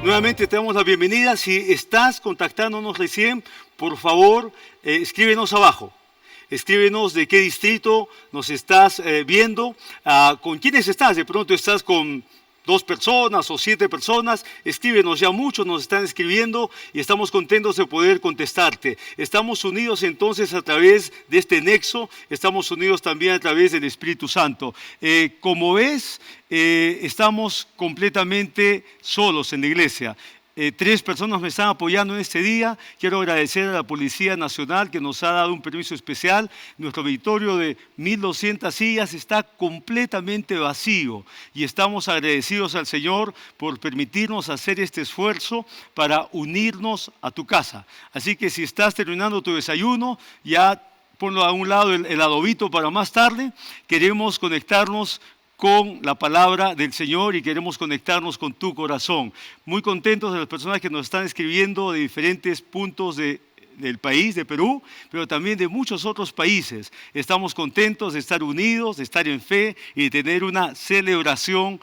Nuevamente te damos la bienvenida. Si estás contactándonos recién, por favor, escríbenos abajo. Escríbenos de qué distrito nos estás viendo, con quiénes estás. De pronto estás con 2 personas o 7 personas, escríbenos, ya muchos nos están escribiendo y estamos contentos de poder contestarte. Estamos unidos entonces a través de este nexo, estamos unidos también a través del Espíritu Santo. Como ves, estamos completamente solos en la iglesia. 3 personas me están apoyando en este día. Quiero agradecer a la Policía Nacional que nos ha dado un permiso especial. Nuestro auditorio de 1,200 sillas está completamente vacío y estamos agradecidos al Señor por permitirnos hacer este esfuerzo para unirnos a tu casa. Así que si estás terminando tu desayuno, ya ponlo a un lado el adobito para más tarde. Queremos conectarnos con la palabra del Señor y queremos conectarnos con tu corazón. Muy contentos de las personas que nos están escribiendo de diferentes puntos del país, de Perú, pero también de muchos otros países. Estamos contentos de estar unidos, de estar en fe y de tener una celebración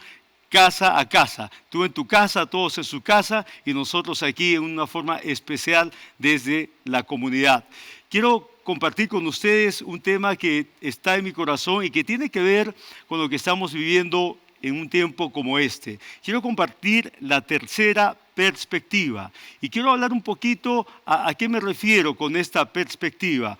casa a casa. Tú en tu casa, todos en su casa y nosotros aquí en una forma especial desde la comunidad. Quiero compartir con ustedes un tema que está en mi corazón y que tiene que ver con lo que estamos viviendo en un tiempo como este. Quiero compartir la tercera perspectiva y quiero hablar un poquito a qué me refiero con esta perspectiva.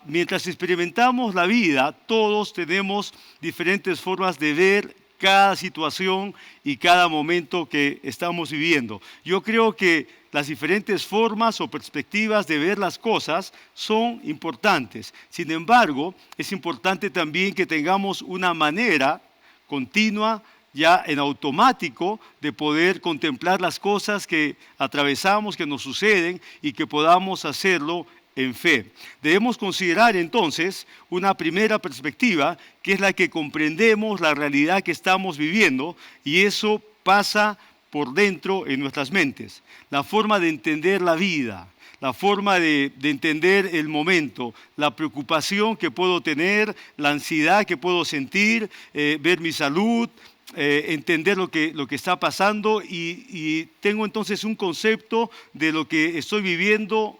Mientras experimentamos la vida, todos tenemos diferentes formas de ver cada situación y cada momento que estamos viviendo. Yo creo que las diferentes formas o perspectivas de ver las cosas son importantes. Sin embargo, es importante también que tengamos una manera continua, ya en automático, de poder contemplar las cosas que atravesamos, que nos suceden y que podamos hacerlo en fe. Debemos considerar entonces una primera perspectiva, que es la que comprendemos la realidad que estamos viviendo, y eso pasa por dentro en nuestras mentes. La forma de entender la vida, la forma de entender el momento, la preocupación que puedo tener, la ansiedad que puedo sentir, ver mi salud, entender lo que está pasando y tengo entonces un concepto de lo que estoy viviendo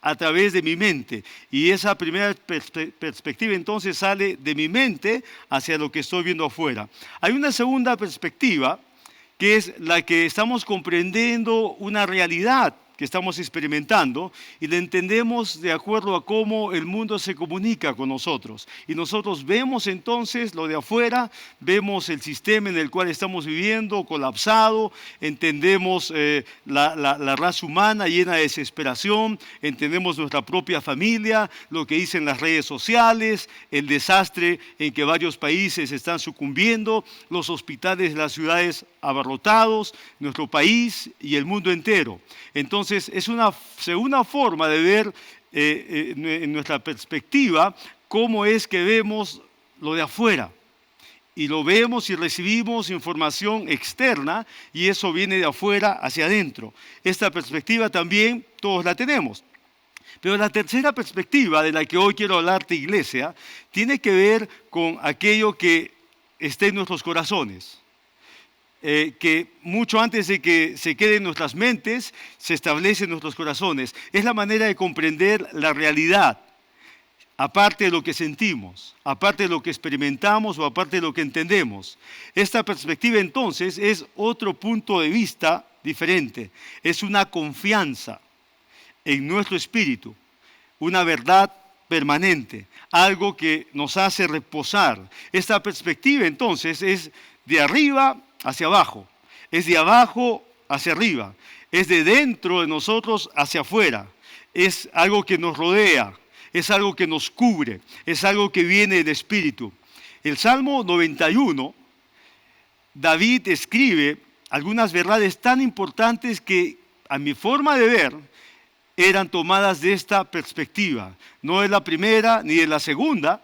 a través de mi mente. Y esa primera perspectiva entonces sale de mi mente hacia lo que estoy viendo afuera. Hay una segunda perspectiva que es la que estamos comprendiendo una realidad que estamos experimentando y la entendemos de acuerdo a cómo el mundo se comunica con nosotros. Y nosotros vemos entonces lo de afuera, vemos el sistema en el cual estamos viviendo colapsado, entendemos la raza humana llena de desesperación, entendemos nuestra propia familia, lo que dicen las redes sociales, el desastre en que varios países están sucumbiendo, los hospitales de las ciudades abarrotados, nuestro país y el mundo entero. Entonces, es una segunda forma de ver en nuestra perspectiva cómo es que vemos lo de afuera. Y lo vemos y recibimos información externa y eso viene de afuera hacia adentro. Esta perspectiva también todos la tenemos. Pero la tercera perspectiva de la que hoy quiero hablarte, iglesia, tiene que ver con aquello que está en nuestros corazones. Que mucho antes de que se quede en nuestras mentes, se establece en nuestros corazones. Es la manera de comprender la realidad, aparte de lo que sentimos, aparte de lo que experimentamos o aparte de lo que entendemos. Esta perspectiva entonces es otro punto de vista diferente. Es una confianza en nuestro espíritu, una verdad permanente, algo que nos hace reposar. Esta perspectiva entonces es de arriba hacia abajo, es de abajo hacia arriba, es de dentro de nosotros hacia afuera, es algo que nos rodea, es algo que nos cubre, es algo que viene del Espíritu. El Salmo 91, David escribe algunas verdades tan importantes que a mi forma de ver eran tomadas de esta perspectiva. No es la primera ni de la segunda,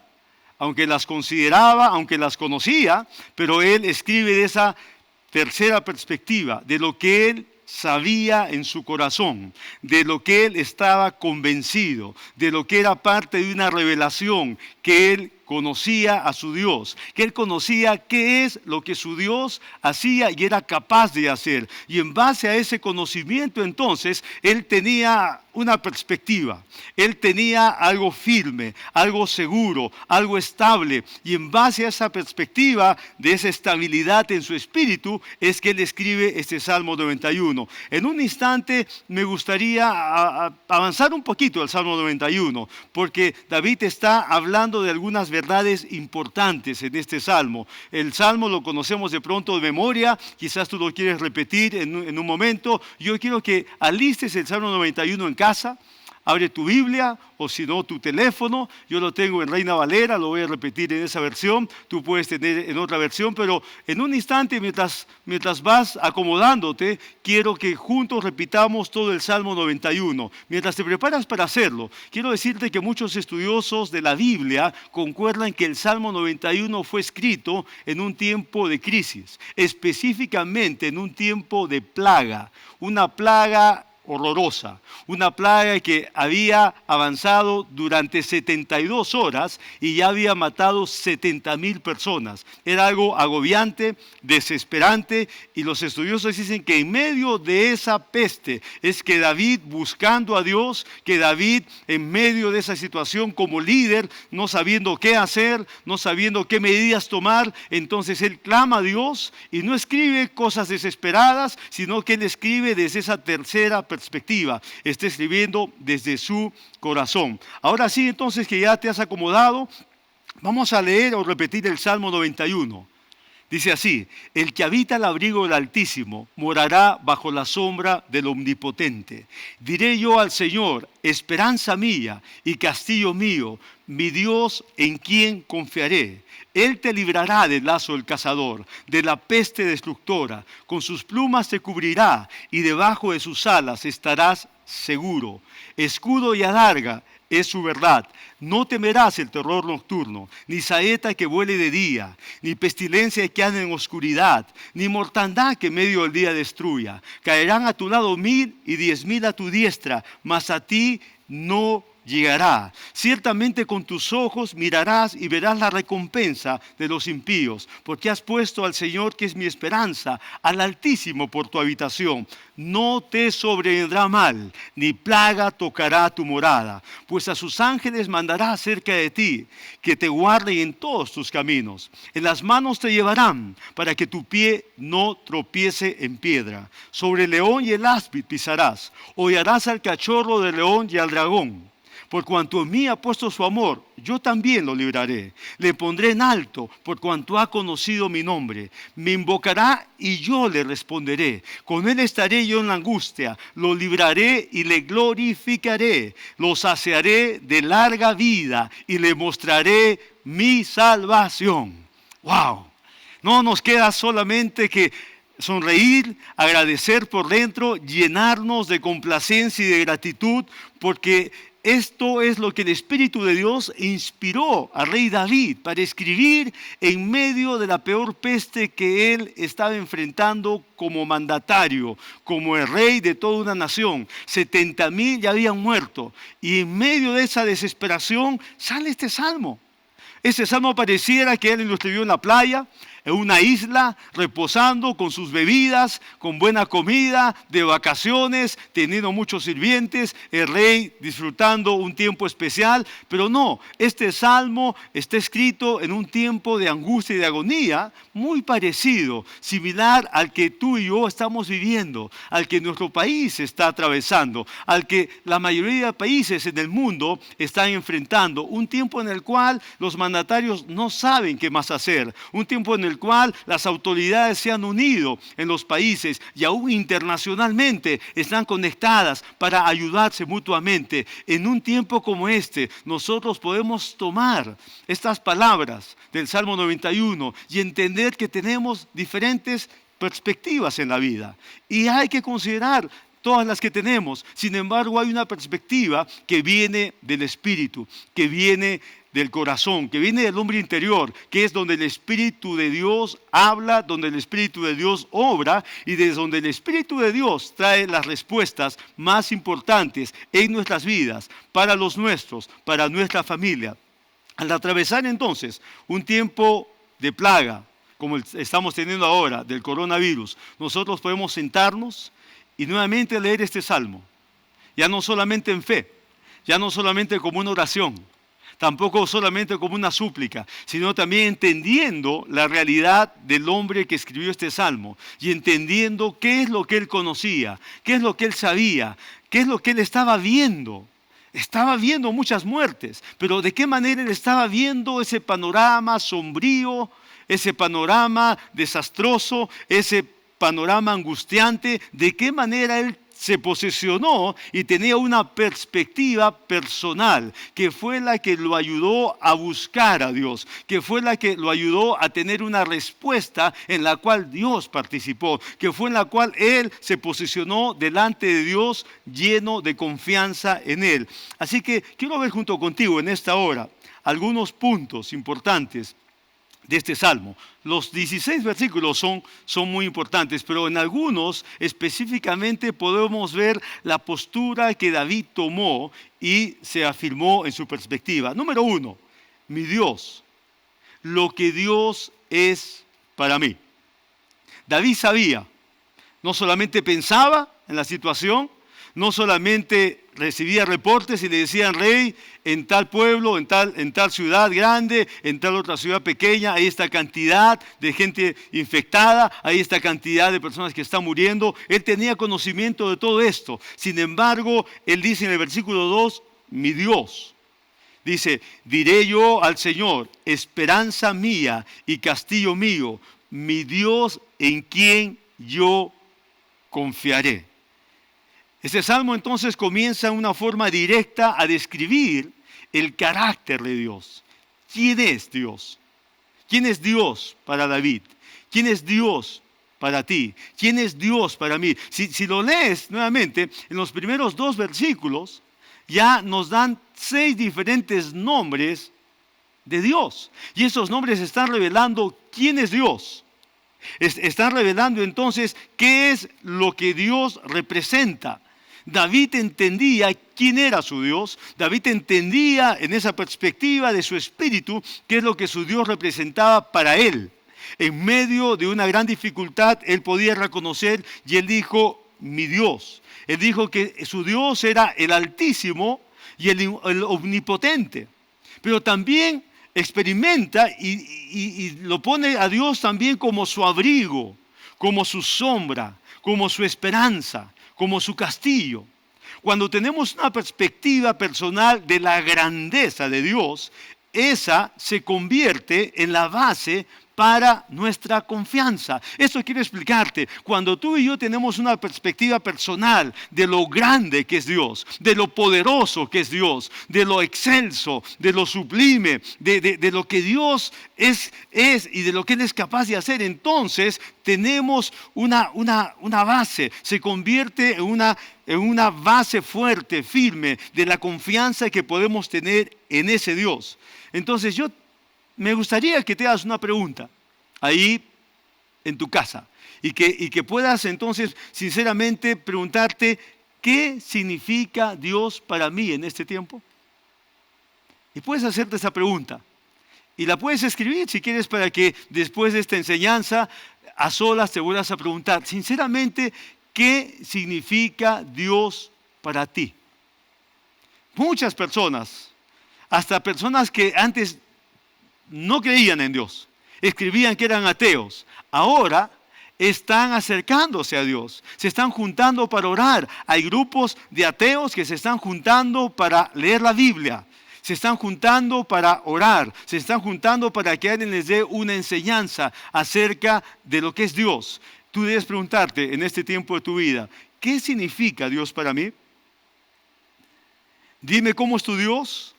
aunque las consideraba, aunque las conocía, pero él escribe de esa tercera perspectiva, de lo que él sabía en su corazón, de lo que él estaba convencido, de lo que era parte de una revelación que él conocía a su Dios, que él conocía qué es lo que su Dios hacía y era capaz de hacer. Y en base a ese conocimiento entonces, él tenía una perspectiva, él tenía algo firme, algo seguro, algo estable, y en base a esa perspectiva de esa estabilidad en su espíritu es que él escribe este Salmo 91. En un instante me gustaría avanzar un poquito al Salmo 91, porque David está hablando de algunas verdades importantes en este Salmo. El Salmo lo conocemos de pronto de memoria, quizás tú lo quieres repetir en un momento. Yo quiero que alistes el Salmo 91 en casa. Abre tu Biblia o si no tu teléfono. Yo lo tengo en Reina Valera, lo voy a repetir en esa versión. Tú puedes tener en otra versión, pero en un instante mientras vas acomodándote, quiero que juntos repitamos todo el Salmo 91. Mientras te preparas para hacerlo, quiero decirte que muchos estudiosos de la Biblia concuerdan que el Salmo 91 fue escrito en un tiempo de crisis, específicamente en un tiempo de plaga, una plaga horrorosa, una plaga que había avanzado durante 72 horas y ya había matado 70,000 personas. Era algo agobiante, desesperante, y los estudiosos dicen que en medio de esa peste es que David, buscando a Dios, que David en medio de esa situación como líder, no sabiendo qué hacer, no sabiendo qué medidas tomar, entonces él clama a Dios y no escribe cosas desesperadas, sino que él escribe desde esa tercera perspectiva, está escribiendo desde su corazón. Ahora sí, entonces que ya te has acomodado, vamos a leer o repetir el Salmo 91. Dice así: el que habita el abrigo del Altísimo morará bajo la sombra del Omnipotente. Diré yo al Señor, esperanza mía y castillo mío, mi Dios en quien confiaré. Él te librará del lazo del cazador, de la peste destructora. Con sus plumas te cubrirá y debajo de sus alas estarás seguro. Escudo y adarga es su verdad. No temerás el terror nocturno, ni saeta que vuele de día, ni pestilencia que ande en oscuridad, ni mortandad que en medio del día destruya. Caerán a tu lado 1,000 y 10,000 a tu diestra, mas a ti no llegará. Ciertamente con tus ojos mirarás y verás la recompensa de los impíos, porque has puesto al Señor, que es mi esperanza, al Altísimo por tu habitación. No te sobrevendrá mal, ni plaga tocará tu morada, pues a sus ángeles mandará acerca de ti, que te guarden en todos tus caminos. En las manos te llevarán, para que tu pie no tropiece en piedra. Sobre el león y el áspid pisarás, hollarás al cachorro del león y al dragón. Por cuanto en mí ha puesto su amor, yo también lo libraré. Le pondré en alto por cuanto ha conocido mi nombre. Me invocará y yo le responderé. Con él estaré yo en la angustia. Lo libraré y le glorificaré. Lo saciaré de larga vida y le mostraré mi salvación. ¡Wow! No nos queda solamente que sonreír, agradecer por dentro, llenarnos de complacencia y de gratitud, porque esto es lo que el Espíritu de Dios inspiró al rey David para escribir en medio de la peor peste que él estaba enfrentando como mandatario, como el rey de toda una nación. 70,000 ya habían muerto, y en medio de esa desesperación sale este salmo. Este salmo pareciera que él lo escribió en la playa, en una isla, reposando con sus bebidas, con buena comida, de vacaciones, teniendo muchos sirvientes, el rey disfrutando un tiempo especial. Pero no, este salmo está escrito en un tiempo de angustia y de agonía muy parecido, similar al que tú y yo estamos viviendo, al que nuestro país está atravesando, al que la mayoría de países en el mundo están enfrentando. Un tiempo en el cual los mandatarios no saben qué más hacer, un tiempo en el cual las autoridades se han unido en los países y aún internacionalmente están conectadas para ayudarse mutuamente. En un tiempo como este, nosotros podemos tomar estas palabras del Salmo 91 y entender que tenemos diferentes perspectivas en la vida y hay que considerar todas las que tenemos. Sin embargo, hay una perspectiva que viene del Espíritu, que viene del corazón, que viene del hombre interior, que es donde el Espíritu de Dios habla, donde el Espíritu de Dios obra y desde donde el Espíritu de Dios trae las respuestas más importantes en nuestras vidas, para los nuestros, para nuestra familia. Al atravesar entonces un tiempo de plaga, como estamos teniendo ahora, del coronavirus, nosotros podemos sentarnos y nuevamente leer este salmo. Ya no solamente en fe, ya no solamente como una oración, tampoco solamente como una súplica, sino también entendiendo la realidad del hombre que escribió este salmo y entendiendo qué es lo que él conocía, qué es lo que él sabía, qué es lo que él estaba viendo. Estaba viendo muchas muertes, pero ¿de qué manera él estaba viendo ese panorama sombrío, ese panorama desastroso, ese panorama angustiante? ¿De qué manera él se posicionó y tenía una perspectiva personal que fue la que lo ayudó a buscar a Dios, que fue la que lo ayudó a tener una respuesta en la cual Dios participó, que fue en la cual él se posicionó delante de Dios lleno de confianza en él? Así que quiero ver junto contigo en esta hora algunos puntos importantes de este salmo. Los 16 versículos son muy importantes, pero en algunos específicamente podemos ver la postura que David tomó y se afirmó en su perspectiva. Número 1, mi Dios, lo que Dios es para mí. David sabía, no solamente pensaba en la situación, no solamente recibía reportes y le decían: rey, en tal pueblo, en tal ciudad grande, en tal otra ciudad pequeña, hay esta cantidad de gente infectada, hay esta cantidad de personas que están muriendo. Él tenía conocimiento de todo esto. Sin embargo, él dice en el versículo 2, mi Dios. Dice: diré yo al Señor, esperanza mía y castillo mío, mi Dios en quien yo confiaré. Este salmo entonces comienza en una forma directa a describir el carácter de Dios. ¿Quién es Dios? ¿Quién es Dios para David? ¿Quién es Dios para ti? ¿Quién es Dios para mí? Si lo lees nuevamente, en los primeros 2 versículos ya nos dan 6 diferentes nombres de Dios. Y esos nombres están revelando quién es Dios. Están revelando entonces qué es lo que Dios representa. David entendía quién era su Dios. David entendía en esa perspectiva de su espíritu qué es lo que su Dios representaba para él. En medio de una gran dificultad, él podía reconocer y él dijo, mi Dios. Él dijo que su Dios era el Altísimo y el Omnipotente. Pero también experimenta y lo pone a Dios también como su abrigo, como su sombra, como su esperanza, como su castillo. Cuando tenemos una perspectiva personal de la grandeza de Dios, esa se convierte en la base para nuestra confianza. Esto quiero explicarte. Cuando tú y yo tenemos una perspectiva personal de lo grande que es Dios, de lo poderoso que es Dios, de lo excelso, de lo sublime, de lo que Dios es y de lo que Él es capaz de hacer, entonces tenemos una base. Se convierte en una base fuerte, firme, de la confianza que podemos tener en ese Dios. Entonces me gustaría que te hagas una pregunta ahí en tu casa y que puedas entonces sinceramente preguntarte: ¿qué significa Dios para mí en este tiempo? Y puedes hacerte esa pregunta y la puedes escribir si quieres, para que después de esta enseñanza a solas te vuelvas a preguntar sinceramente: ¿qué significa Dios para ti? Muchas personas, hasta personas que antes no creían en Dios, escribían que eran ateos, ahora están acercándose a Dios, se están juntando para orar. Hay grupos de ateos que se están juntando para leer la Biblia, se están juntando para orar, se están juntando para que alguien les dé una enseñanza acerca de lo que es Dios. Tú debes preguntarte en este tiempo de tu vida: ¿qué significa Dios para mí? Dime cómo es tu Dios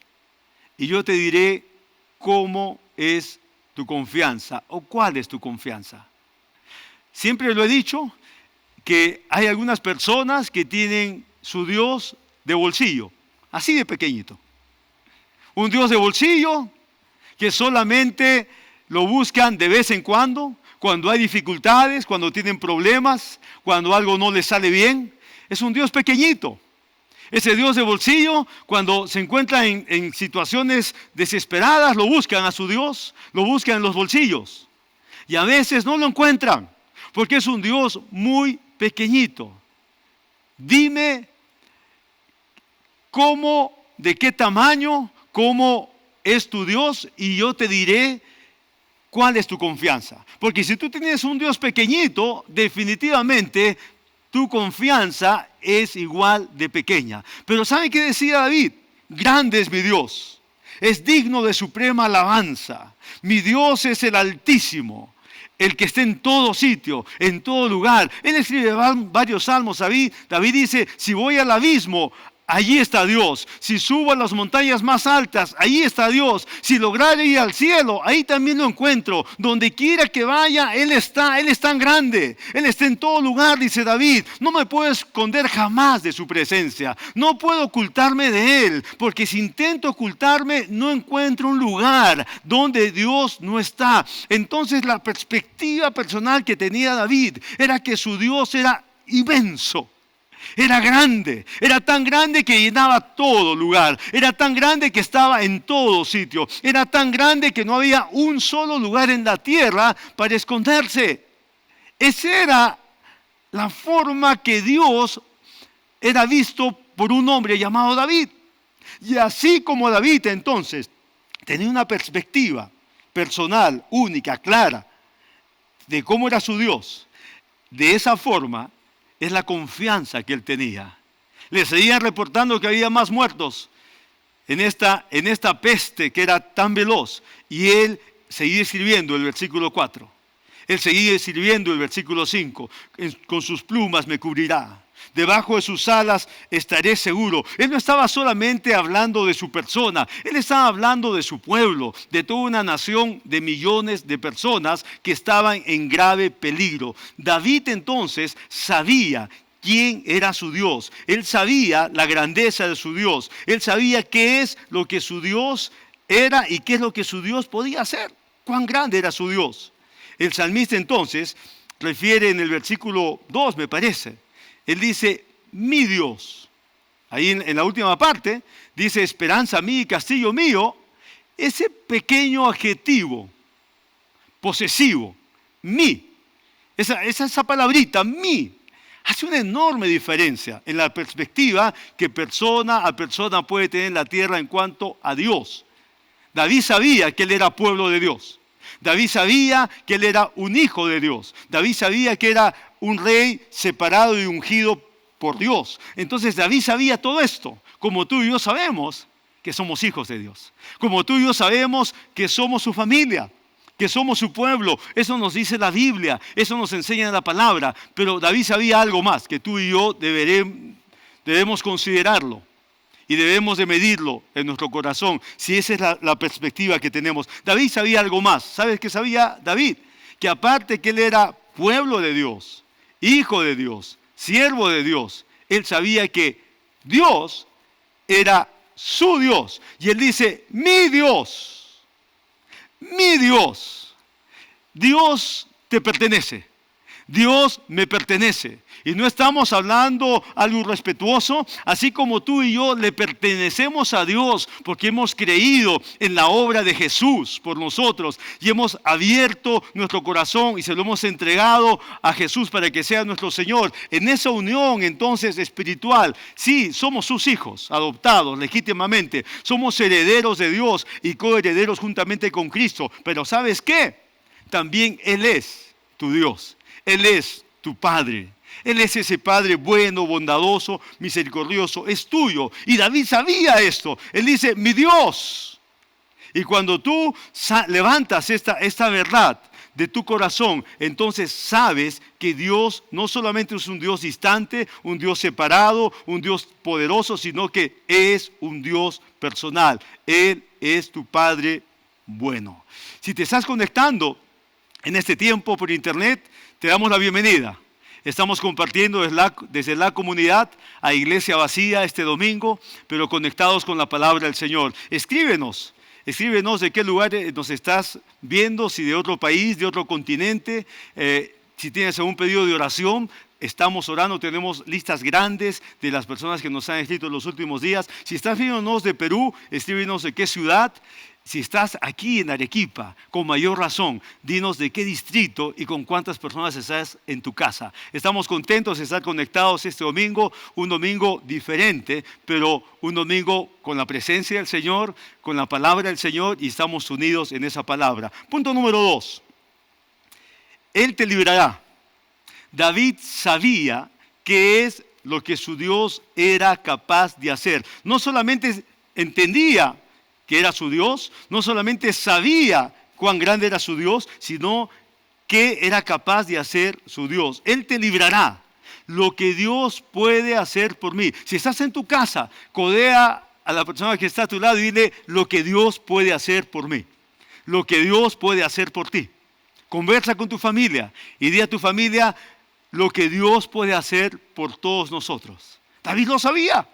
y yo te diré cómo es tu confianza o cuál es tu confianza. Siempre lo he dicho, que hay algunas personas que tienen su Dios de bolsillo, así de pequeñito. Un Dios de bolsillo que solamente lo buscan de vez en cuando hay dificultades, cuando tienen problemas, cuando algo no les sale bien. Es un Dios pequeñito. Ese Dios de bolsillo, cuando se encuentra en situaciones desesperadas, lo buscan a su Dios, lo buscan en los bolsillos. Y a veces no lo encuentran, porque es un Dios muy pequeñito. Dime cómo, de qué tamaño, cómo es tu Dios, y yo te diré cuál es tu confianza. Porque si tú tienes un Dios pequeñito, definitivamente tu confianza es igual de pequeña. Pero ¿saben qué decía David? Grande es mi Dios, es digno de suprema alabanza. Mi Dios es el Altísimo, el que está en todo sitio, en todo lugar. Él escribe varios salmos. David dice, si voy al abismo, allí está Dios. Si subo a las montañas más altas, allí está Dios. Si lograre ir al cielo, ahí también lo encuentro. Donde quiera que vaya, Él es tan grande. Él está en todo lugar, dice David. No me puedo esconder jamás de su presencia. No puedo ocultarme de Él, porque si intento ocultarme, no encuentro un lugar donde Dios no está. Entonces la perspectiva personal que tenía David era que su Dios era inmenso. Era grande, era tan grande que llenaba todo lugar, era tan grande que estaba en todo sitio, era tan grande que no había un solo lugar en la tierra para esconderse. Esa era la forma que Dios era visto por un hombre llamado David. Y así como David entonces tenía una perspectiva personal, única, clara, de cómo era su Dios, de esa forma es la confianza que él tenía. Le seguían reportando que había más muertos en esta peste que era tan veloz. Y él seguía escribiendo el versículo 4. Él seguía escribiendo el versículo 5. Con sus plumas me cubrirá. Debajo de sus alas estaré seguro. Él no estaba solamente hablando de su persona. Él estaba hablando de su pueblo, de toda una nación de millones de personas que estaban en grave peligro. David entonces sabía quién era su Dios. Él sabía la grandeza de su Dios. Él sabía qué es lo que su Dios era y qué es lo que su Dios podía hacer. Cuán grande era su Dios. El salmista entonces refiere en el versículo 2, me parece. Él dice, mi Dios. Ahí en la última parte dice, esperanza mía y castillo mío. Ese pequeño adjetivo posesivo, mi, esa palabrita, mi, hace una enorme diferencia en la perspectiva que persona a persona puede tener en la tierra en cuanto a Dios. David sabía que él era pueblo de Dios. David sabía que él era un hijo de Dios. David sabía que era un rey separado y ungido por Dios. Entonces David sabía todo esto, como tú y yo sabemos que somos hijos de Dios. Como tú y yo sabemos que somos su familia, que somos su pueblo. Eso nos dice la Biblia, eso nos enseña la palabra. Pero David sabía algo más, que tú y yo debemos considerarlo. Y debemos de medirlo en nuestro corazón, si esa es la perspectiva que tenemos. David sabía algo más. ¿Sabes qué sabía David? Que aparte que él era pueblo de Dios, hijo de Dios, siervo de Dios, él sabía que Dios era su Dios. Y él dice, mi Dios, Dios te pertenece. Dios me pertenece. Y no estamos hablando algo irrespetuoso, así como tú y yo le pertenecemos a Dios porque hemos creído en la obra de Jesús por nosotros y hemos abierto nuestro corazón y se lo hemos entregado a Jesús para que sea nuestro Señor. En esa unión entonces espiritual, sí, somos sus hijos, adoptados legítimamente, somos herederos de Dios y coherederos juntamente con Cristo. Pero ¿sabes qué? También Él es tu Dios, Él es tu Padre. Él es ese Padre bueno, bondadoso, misericordioso, es tuyo. Y David sabía esto. Él dice, mi Dios. Y cuando tú levantas esta verdad de tu corazón, entonces sabes que Dios no solamente es un Dios distante, un Dios separado, un Dios poderoso, sino que es un Dios personal. Él es tu Padre bueno. Si te estás conectando en este tiempo por internet, te damos la bienvenida. Estamos compartiendo desde la comunidad a Iglesia Vacía este domingo, pero conectados con la palabra del Señor. Escríbenos de qué lugar nos estás viendo, si de otro país, de otro continente, si tienes algún pedido de oración, estamos orando, tenemos listas grandes de las personas que nos han escrito en los últimos días. Si estás viéndonos de Perú, escríbenos de qué ciudad. Si estás aquí en Arequipa, con mayor razón, dinos de qué distrito y con cuántas personas estás en tu casa. Estamos contentos de estar conectados este domingo, un domingo diferente, pero un domingo con la presencia del Señor, con la palabra del Señor, y estamos unidos en esa palabra. Punto número 2. Él te librará. David sabía qué es lo que su Dios era capaz de hacer. No solamente entendía que era su Dios, no solamente sabía cuán grande era su Dios, sino qué era capaz de hacer su Dios. Él te librará. Lo que Dios puede hacer por mí. Si estás en tu casa, codea a la persona que está a tu lado y dile lo que Dios puede hacer por mí. Lo que Dios puede hacer por ti. Conversa con tu familia y di a tu familia lo que Dios puede hacer por todos nosotros. David lo sabía.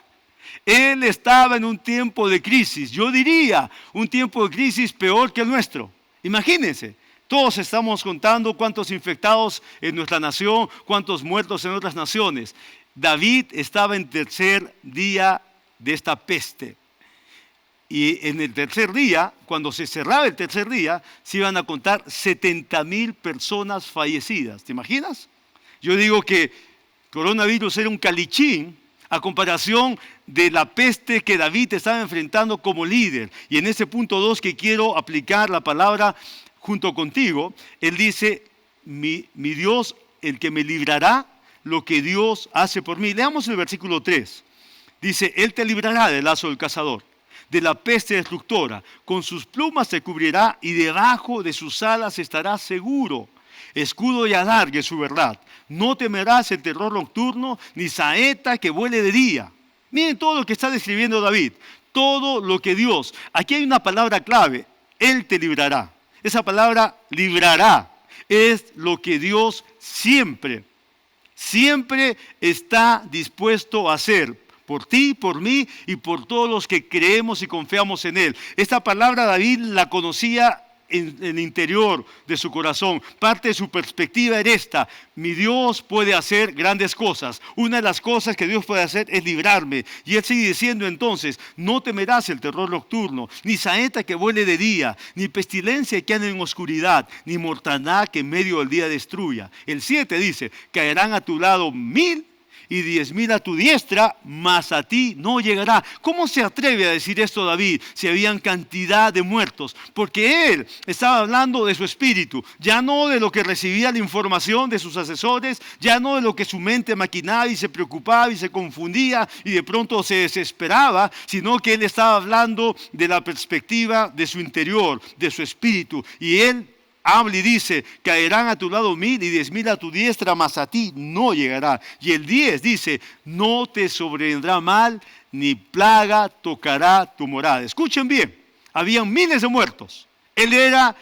Él estaba en un tiempo de crisis, yo diría un tiempo de crisis peor que el nuestro. Imagínense, todos estamos contando cuántos infectados en nuestra nación, cuántos muertos en otras naciones. David estaba en tercer día de esta peste. Y en el tercer día, cuando se cerraba el tercer día, se iban a contar 70,000 personas fallecidas. ¿Te imaginas? Yo digo que coronavirus era un calichín a comparación de la peste que David estaba enfrentando como líder. Y en ese punto 2 que quiero aplicar la palabra junto contigo, él dice, mi Dios, el que me librará, lo que Dios hace por mí. Leamos el versículo 3. Dice, Él te librará del lazo del cazador, de la peste destructora. Con sus plumas te cubrirá y debajo de sus alas estarás seguro. Escudo y adarga es su verdad. No temerás el terror nocturno, ni saeta que vuele de día. Miren todo lo que está describiendo David. Todo lo que Dios. Aquí hay una palabra clave. Él te librará. Esa palabra librará es lo que Dios siempre está dispuesto a hacer. Por ti, por mí y por todos los que creemos y confiamos en Él. Esta palabra David la conocía en el interior de su corazón. Parte de su perspectiva era esta: mi Dios puede hacer grandes cosas. Una de las cosas que Dios puede hacer es librarme. Y Él sigue diciendo entonces: no temerás el terror nocturno, ni saeta que vuele de día, ni pestilencia que ande en oscuridad, ni mortandad que en medio del día destruya. El 7 dice: caerán a tu lado 1,000 y 10,000 a tu diestra, mas a ti no llegará. ¿Cómo se atreve a decir esto David si habían cantidad de muertos? Porque él estaba hablando de su espíritu, ya no de lo que recibía la información de sus asesores, ya no de lo que su mente maquinaba y se preocupaba y se confundía y de pronto se desesperaba, sino que él estaba hablando de la perspectiva de su interior, de su espíritu. Y él habla y dice: caerán a tu lado 1,000 y 10,000 a tu diestra, mas a ti no llegará. Y el 10 dice: no te sobrevendrá mal, ni plaga tocará tu morada. Escuchen bien, habían miles de muertos. Él era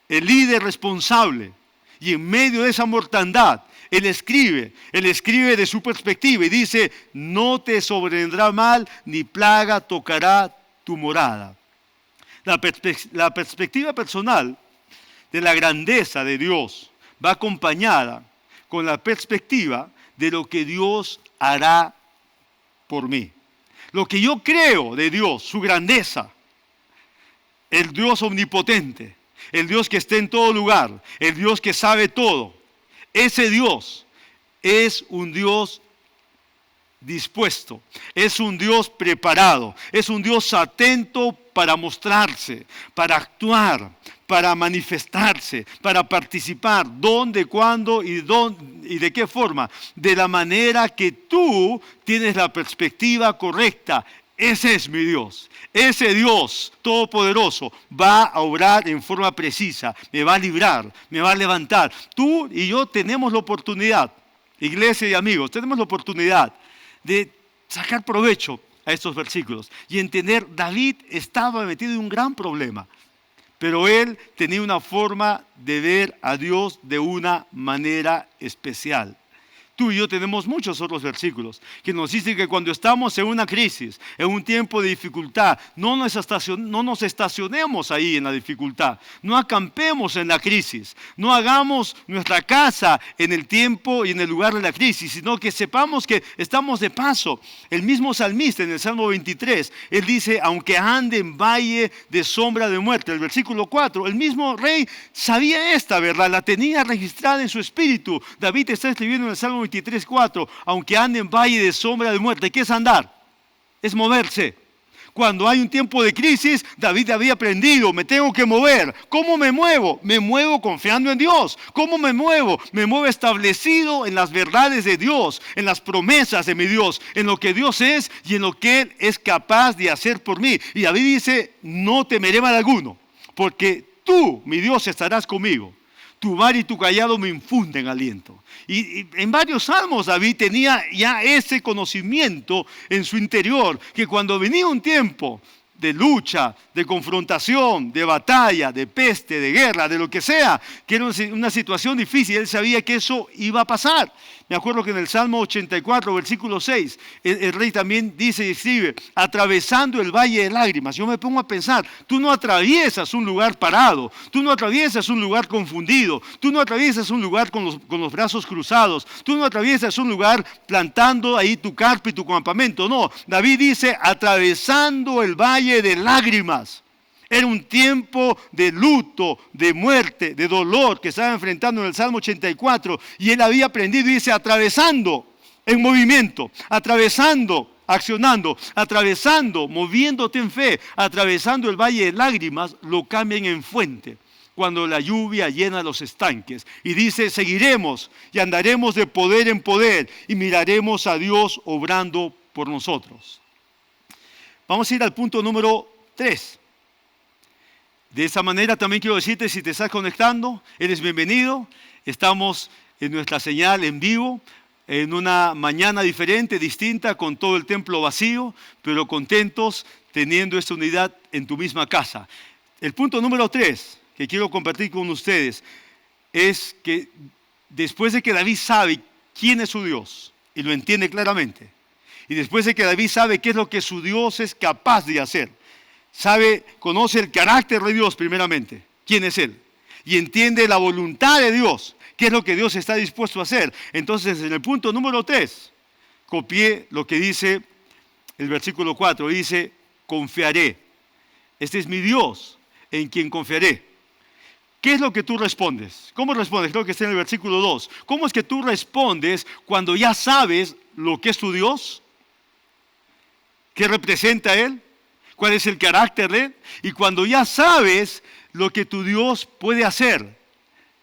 el líder responsable. Y en medio de esa mortandad, él escribe de su perspectiva y dice: no te sobrevendrá mal, ni plaga tocará tu morada. La perspectiva personal de la grandeza de Dios va acompañada con la perspectiva de lo que Dios hará por mí. Lo que yo creo de Dios, su grandeza, el Dios omnipotente, el Dios que está en todo lugar, el Dios que sabe todo. Ese Dios es un Dios dispuesto, es un Dios preparado, es un Dios atento para mostrarse, para actuar, para manifestarse, para participar, dónde, cuándo y de qué forma, de la manera que tú tienes la perspectiva correcta. Ese es mi Dios. Ese Dios todopoderoso va a obrar en forma precisa, me va a librar, me va a levantar. Tú y yo tenemos la oportunidad, iglesia y amigos, tenemos la oportunidad de sacar provecho a estos versículos y entender: David estaba metido en un gran problema, pero él tenía una forma de ver a Dios de una manera especial. Tú y yo tenemos muchos otros versículos que nos dicen que cuando estamos en una crisis, en un tiempo de dificultad, no nos estacionemos ahí en la dificultad, no acampemos en la crisis, no hagamos nuestra casa en el tiempo y en el lugar de la crisis, sino que sepamos que estamos de paso. El mismo salmista en el Salmo 23, él dice, aunque ande en valle de sombra de muerte, el versículo 4, el mismo rey sabía esta verdad, la tenía registrada en su espíritu. David está escribiendo en el Salmo 23, 4, aunque ande en valle de sombra de muerte. ¿Qué es andar? Es moverse. Cuando hay un tiempo de crisis, David había aprendido, me tengo que mover. ¿Cómo me muevo? Me muevo confiando en Dios. ¿Cómo me muevo? Me muevo establecido en las verdades de Dios, en las promesas de mi Dios, en lo que Dios es y en lo que Él es capaz de hacer por mí. Y David dice, no temeré mal alguno, porque tú, mi Dios, estarás conmigo. Tu vara y tu cayado me infunden aliento. Y en varios salmos David tenía ya ese conocimiento en su interior, que cuando venía un tiempo de lucha, de confrontación, de batalla, de peste, de guerra, de lo que sea, que era una situación difícil, él sabía que eso iba a pasar. Me acuerdo que en el Salmo 84, versículo 6, el rey también dice y escribe, atravesando el valle de lágrimas. Yo me pongo a pensar, tú no atraviesas un lugar parado, tú no atraviesas un lugar confundido, tú no atraviesas un lugar con los brazos cruzados, tú no atraviesas un lugar plantando ahí tu carpa y tu campamento. No, David dice, atravesando el valle de lágrimas. Era un tiempo de luto, de muerte, de dolor que estaba enfrentando en el Salmo 84. Y él había aprendido y dice, atravesando en movimiento, atravesando, accionando, atravesando, moviéndote en fe, atravesando el valle de lágrimas, lo cambian en fuente. Cuando la lluvia llena los estanques. Y dice, seguiremos y andaremos de poder en poder y miraremos a Dios obrando por nosotros. Vamos a ir al punto número 3. De esa manera también quiero decirte, si te estás conectando, eres bienvenido. Estamos en nuestra señal en vivo, en una mañana diferente, distinta, con todo el templo vacío, pero contentos teniendo esta unidad en tu misma casa. El punto número 3 que quiero compartir con ustedes es que después de que David sabe quién es su Dios y lo entiende claramente, y después de que David sabe qué es lo que su Dios es capaz de hacer, conoce el carácter de Dios primeramente, quién es Él, y entiende la voluntad de Dios, qué es lo que Dios está dispuesto a hacer. Entonces, en el punto número 3, copié lo que dice el versículo 4, dice, confiaré. Este es mi Dios en quien confiaré. ¿Qué es lo que tú respondes? ¿Cómo respondes? Creo que está en el versículo 2. ¿Cómo es que tú respondes cuando ya sabes lo que es tu Dios? ¿Qué representa Él? ¿Cuál es el carácter de Él? Y cuando ya sabes lo que tu Dios puede hacer,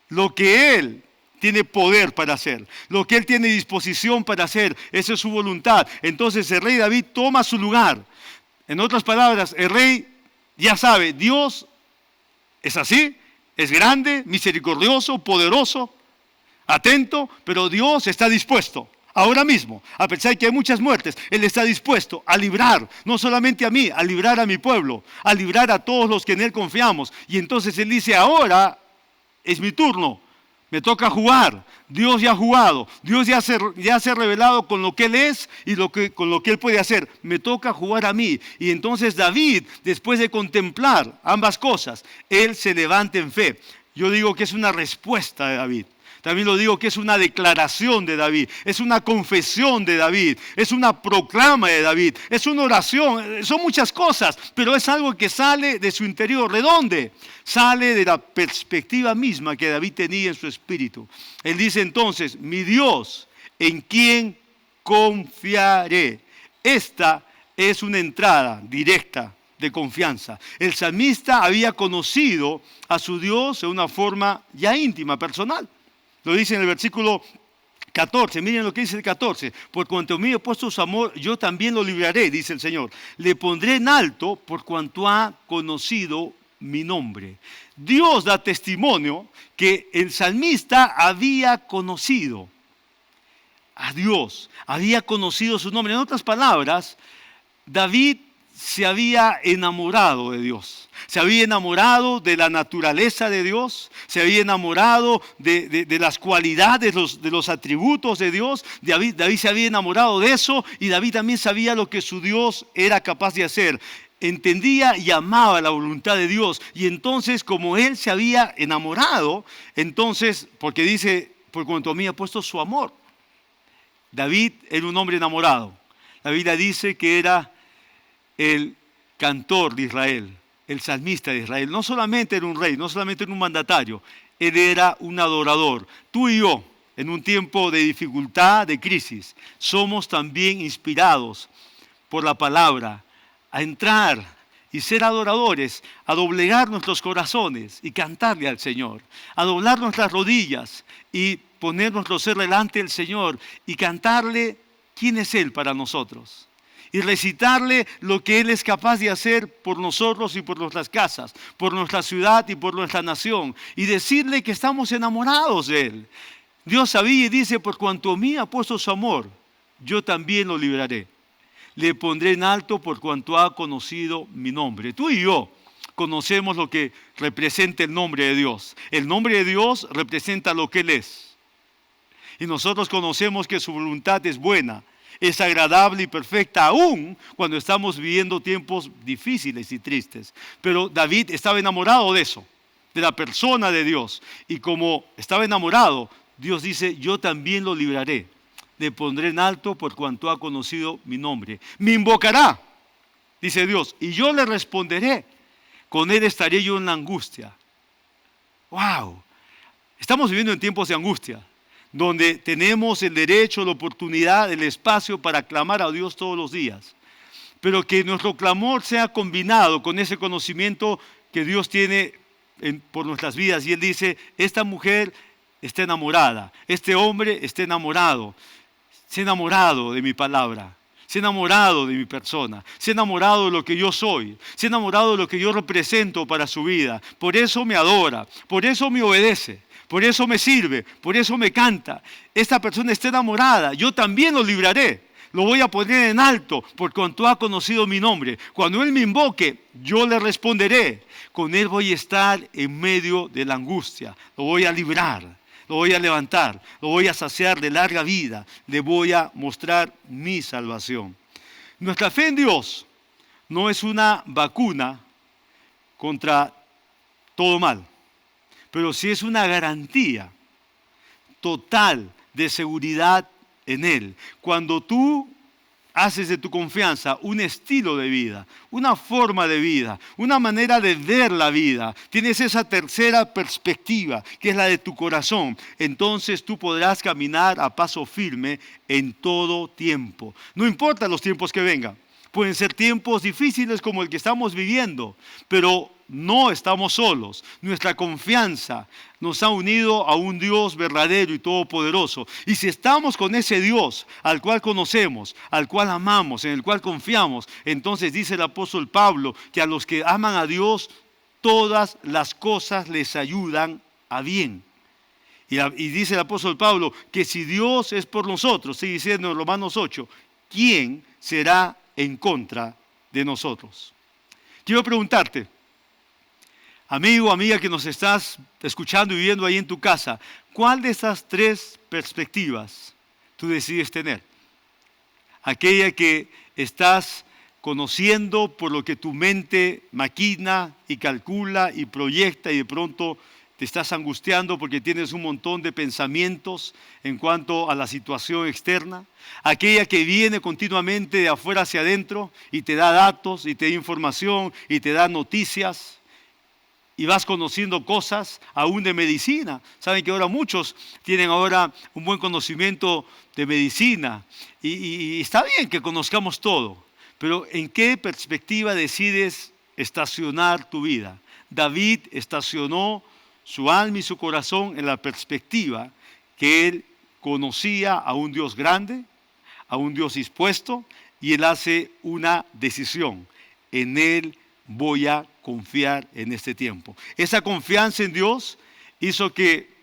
lo que Él tiene poder para hacer, lo que Él tiene disposición para hacer, esa es su voluntad. Entonces el rey David toma su lugar. En otras palabras, el rey ya sabe, Dios es así, es grande, misericordioso, poderoso, atento, pero Dios está dispuesto. Ahora mismo, a pesar de que hay muchas muertes, Él está dispuesto a librar, no solamente a mí, a librar a mi pueblo, a librar a todos los que en Él confiamos. Y entonces Él dice, ahora es mi turno, me toca jugar. Dios ya ha jugado, Dios ya se ha revelado con lo que Él es y con lo que Él puede hacer. Me toca jugar a mí. Y entonces David, después de contemplar ambas cosas, Él se levanta en fe. Yo digo que es una respuesta de David. También lo digo que es una declaración de David, es una confesión de David, es una proclama de David, es una oración, son muchas cosas, pero es algo que sale de su interior. ¿De dónde? Sale de la perspectiva misma que David tenía en su espíritu. Él dice entonces, mi Dios, ¿en quién confiaré? Esta es una entrada directa de confianza. El salmista había conocido a su Dios de una forma ya íntima, personal. Lo dice en el versículo 14, miren lo que dice el 14. Por cuanto a mí he puesto su amor, yo también lo libraré, dice el Señor. Le pondré en alto por cuanto ha conocido mi nombre. Dios da testimonio que el salmista había conocido a Dios, había conocido su nombre. En otras palabras, David se había enamorado de Dios, se había enamorado de la naturaleza de Dios, se había enamorado de las cualidades, de los atributos de Dios. David se había enamorado de eso, y David también sabía lo que su Dios era capaz de hacer. Entendía y amaba la voluntad de Dios, y entonces, como él se había enamorado, entonces, porque dice, por cuanto a mí ha puesto su amor. David era un hombre enamorado. La Biblia dice que era el cantor de Israel, el salmista de Israel. No solamente era un rey, no solamente era un mandatario, él era un adorador. Tú y yo, en un tiempo de dificultad, de crisis, somos también inspirados por la palabra a entrar y ser adoradores, a doblegar nuestros corazones y cantarle al Señor, a doblar nuestras rodillas y poner nuestro ser delante del Señor y cantarle quién es Él para nosotros. Y recitarle lo que Él es capaz de hacer por nosotros y por nuestras casas, por nuestra ciudad y por nuestra nación. Y decirle que estamos enamorados de Él. Dios sabía y dice, por cuanto a mí ha puesto su amor, yo también lo libraré. Le pondré en alto por cuanto ha conocido mi nombre. Tú y yo conocemos lo que representa el nombre de Dios. El nombre de Dios representa lo que Él es. Y nosotros conocemos que su voluntad es buena, es agradable y perfecta, aún cuando estamos viviendo tiempos difíciles y tristes. Pero David estaba enamorado de eso, de la persona de Dios. Y como estaba enamorado, Dios dice, yo también lo libraré. Le pondré en alto por cuanto ha conocido mi nombre. Me invocará, dice Dios, y yo le responderé. Con Él estaré yo en la angustia. ¡Wow! Estamos viviendo en tiempos de angustia, donde tenemos el derecho, la oportunidad, el espacio para clamar a Dios todos los días. Pero que nuestro clamor sea combinado con ese conocimiento que Dios tiene por nuestras vidas. Y Él dice, esta mujer está enamorada, este hombre está enamorado. Se ha enamorado de mi palabra, se ha enamorado de mi persona, se ha enamorado de lo que yo soy, se ha enamorado de lo que yo represento para su vida. Por eso me adora, por eso me obedece, por eso me sirve, por eso me canta. Esta persona está enamorada, yo también lo libraré, lo voy a poner en alto por cuanto ha conocido mi nombre. Cuando Él me invoque, yo le responderé. Con Él voy a estar en medio de la angustia, lo voy a librar. Lo voy a levantar, lo voy a saciar de larga vida, le voy a mostrar mi salvación. Nuestra fe en Dios no es una vacuna contra todo mal, pero sí es una garantía total de seguridad en Él. Cuando tú haces de tu confianza un estilo de vida, una forma de vida, una manera de ver la vida, tienes esa tercera perspectiva que es la de tu corazón, entonces tú podrás caminar a paso firme en todo tiempo. No importa los tiempos que vengan, pueden ser tiempos difíciles como el que estamos viviendo, pero no estamos solos. Nuestra confianza nos ha unido a un Dios verdadero y todopoderoso. Y si estamos con ese Dios al cual conocemos, al cual amamos, en el cual confiamos, entonces dice el apóstol Pablo que a los que aman a Dios, todas las cosas les ayudan a bien. Y dice el apóstol Pablo que si Dios es por nosotros, sigue diciendo en Romanos 8, ¿quién será en contra de nosotros? Quiero preguntarte, amigo, amiga que nos estás escuchando y viendo ahí en tu casa, ¿cuál de estas tres perspectivas tú decides tener? Aquella que estás conociendo por lo que tu mente maquina y calcula y proyecta y de pronto te estás angustiando porque tienes un montón de pensamientos en cuanto a la situación externa. Aquella que viene continuamente de afuera hacia adentro y te da datos y te da información y te da noticias. Y vas conociendo cosas aún de medicina. Saben que ahora muchos tienen ahora un buen conocimiento de medicina. Y está bien que conozcamos todo. Pero ¿en qué perspectiva decides estacionar tu vida? David estacionó su alma y su corazón en la perspectiva que él conocía a un Dios grande, a un Dios dispuesto, y él hace una decisión. En Él voy a confiar en este tiempo. Esa confianza en Dios hizo que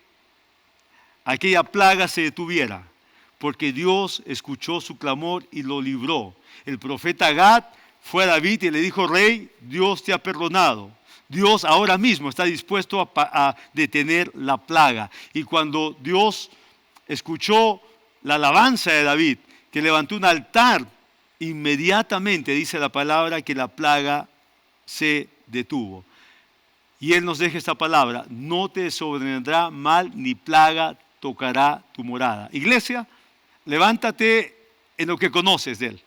aquella plaga se detuviera, porque Dios escuchó su clamor y lo libró. El profeta Gad fue a David y le dijo: rey, Dios te ha perdonado. Dios ahora mismo está dispuesto a detener la plaga. Y cuando Dios escuchó la alabanza de David, que levantó un altar, inmediatamente dice la palabra que la plaga se detuvo. Y Él nos deja esta palabra: no te sobrevendrá mal ni plaga tocará tu morada. Iglesia, levántate en lo que conoces de Él.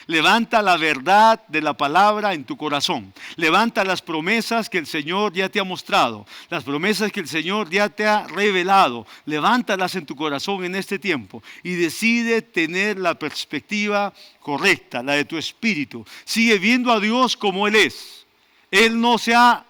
Levanta la verdad de la palabra en tu corazón. Levanta las promesas que el Señor ya te ha mostrado. Las promesas que el Señor ya te ha revelado. Levántalas en tu corazón en este tiempo. Y decide tener la perspectiva correcta, la de tu espíritu. Sigue viendo a Dios como Él es. Él no se ha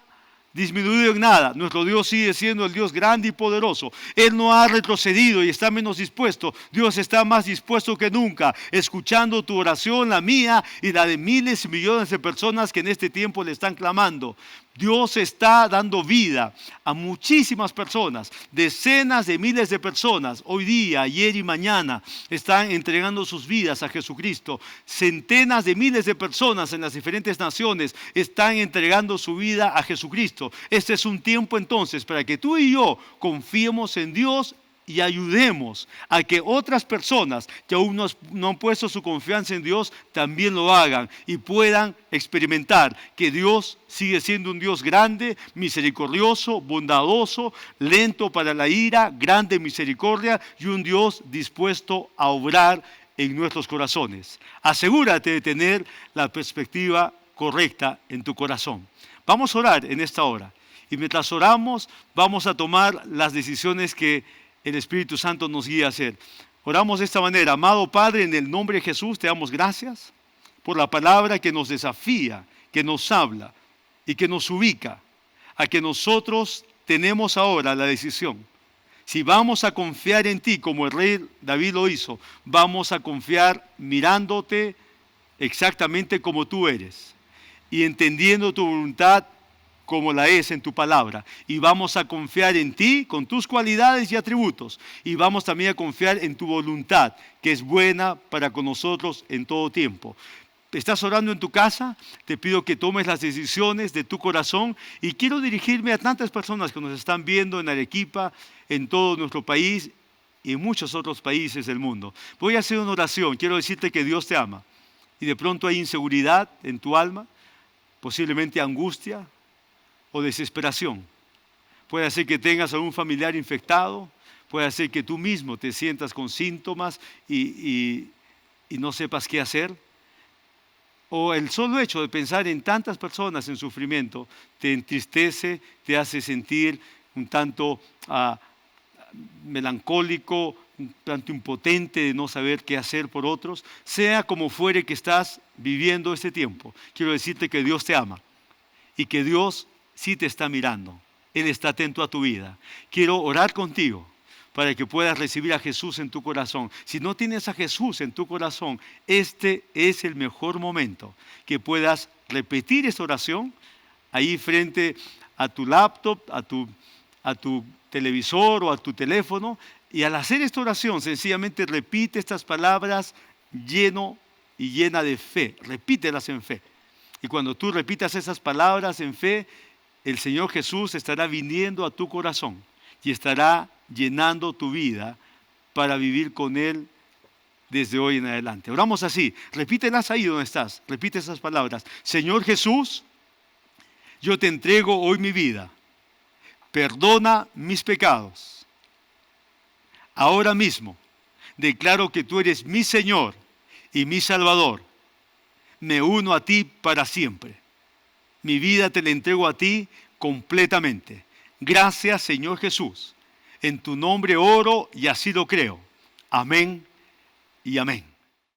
disminuido en nada. Nuestro Dios sigue siendo el Dios grande y poderoso. Él no ha retrocedido y está menos dispuesto. Dios está más dispuesto que nunca, escuchando tu oración, la mía y la de miles y millones de personas que en este tiempo le están clamando. Dios está dando vida a muchísimas personas, decenas de miles de personas, hoy día, ayer y mañana, están entregando sus vidas a Jesucristo. Centenas de miles de personas en las diferentes naciones están entregando su vida a Jesucristo. Este es un tiempo entonces para que tú y yo confiemos en Dios y ayudemos a que otras personas que aún no han puesto su confianza en Dios también lo hagan y puedan experimentar que Dios sigue siendo un Dios grande, misericordioso, bondadoso, lento para la ira, grande en misericordia y un Dios dispuesto a obrar en nuestros corazones. Asegúrate de tener la perspectiva correcta en tu corazón. Vamos a orar en esta hora y mientras oramos vamos a tomar las decisiones que el Espíritu Santo nos guía a hacer. Oramos de esta manera: amado Padre, en el nombre de Jesús te damos gracias por la palabra que nos desafía, que nos habla y que nos ubica a que nosotros tenemos ahora la decisión. Si vamos a confiar en ti como el rey David lo hizo, vamos a confiar mirándote exactamente como tú eres y entendiendo tu voluntad como la es en tu palabra. Y vamos a confiar en ti con tus cualidades y atributos. Y vamos también a confiar en tu voluntad, que es buena para con nosotros en todo tiempo. ¿Estás orando en tu casa? Te pido que tomes las decisiones de tu corazón. Y quiero dirigirme a tantas personas que nos están viendo en Arequipa, en todo nuestro país y en muchos otros países del mundo. Voy a hacer una oración. Quiero decirte que Dios te ama. Y de pronto hay inseguridad en tu alma, posiblemente angustia o desesperación. Puede ser que tengas a un familiar infectado, puede ser que tú mismo te sientas con síntomas y no sepas qué hacer. O el solo hecho de pensar en tantas personas en sufrimiento te entristece, te hace sentir un tanto melancólico, un tanto impotente de no saber qué hacer por otros. Sea como fuere que estás viviendo este tiempo, quiero decirte que Dios te ama y que Dios sí te está mirando. Él está atento a tu vida. Quiero orar contigo para que puedas recibir a Jesús en tu corazón. Si no tienes a Jesús en tu corazón, este es el mejor momento que puedas repetir esta oración ahí frente a tu laptop, a tu televisor o a tu teléfono. Y al hacer esta oración, sencillamente repite estas palabras lleno y llena de fe. Repítelas en fe. Y cuando tú repitas esas palabras en fe, el Señor Jesús estará viniendo a tu corazón y estará llenando tu vida para vivir con Él desde hoy en adelante. Oramos así, repítelas ahí donde estás, repite esas palabras. Señor Jesús, yo te entrego hoy mi vida, perdona mis pecados. Ahora mismo declaro que tú eres mi Señor y mi Salvador. Me uno a ti para siempre. Mi vida te la entrego a ti completamente. Gracias, Señor Jesús. En tu nombre oro y así lo creo. Amén y amén.